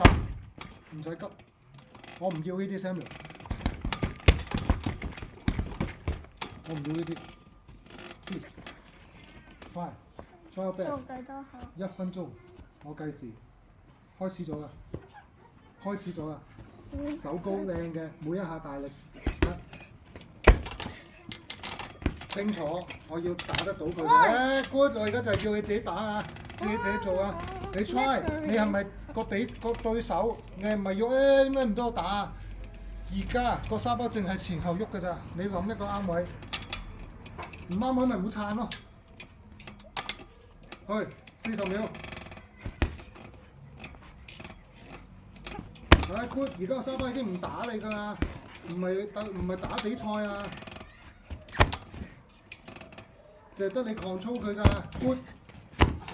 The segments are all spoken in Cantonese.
唔使急，我唔要呢啲 Samuel， 我唔要呢啲。Please， 快 ，try your 做 best。幾多下1分鐘，我計時，開始咗啦，開始咗啦，手高靚嘅，每一下大力，清楚，我要打得到佢。good， 我而家就係叫你自己打啊，自己做啊，你 try， 你係咪個對手？你係咪要點解唔俾我打啊？而家個沙包淨係前後喐㗎咋，你諗一個啱位，唔啱位咪唔好撐咯。去40秒。good， 而家個沙包已經唔打你㗎啦，唔係打比賽啊，就係得你 control 佢㗎。good，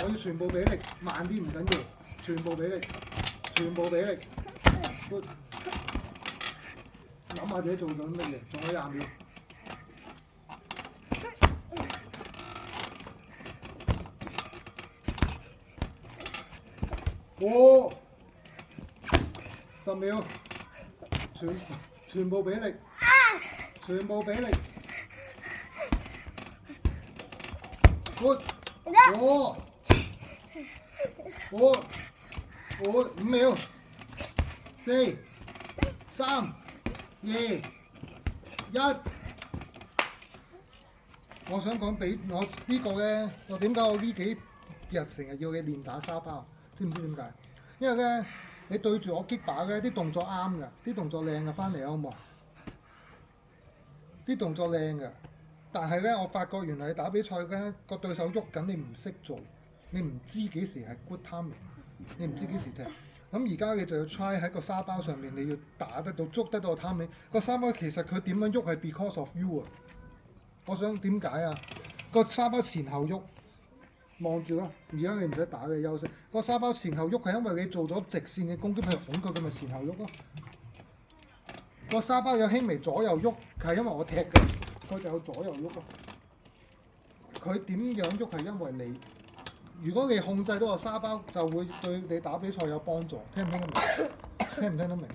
我要全部俾力，慢啲唔緊要，全部俾力，全部俾力。good， 諗下自己做緊乜嘢，仲有20秒。10秒，全部俾力，全部俾力。good， 5秒，4、3、2、1。我想講俾我呢個咧，我點解我呢幾日成日要你練打沙包？知唔知點解？因為咧，你對住我擊把咧，啲動作啱㗎，啲動作靚㗎，翻嚟好唔好？啲動作靚㗎，但係咧，我發覺原來你打比賽咧，個對手喐緊，你唔識做，你唔知幾時係 good timing， 你唔知幾時踢。咁而家你就要 try 喺個沙包上面，你要打得到、捉得到個 timing。個沙包其實佢點樣喐係 because of you 啊！我想點解啊？個沙包前後喐。望住啦，而家你唔使打嘅休息。個沙包前後喐係因為你做咗直線嘅攻擊，譬如拱佢，咪前後喐咯。個沙包有輕微左右喐，係因為我踢嘅，佢就有左右喐咯。佢點樣喐係因為你。如果你控制到個沙包，就會對你打比賽有幫助。聽唔聽得明？聽唔聽得明？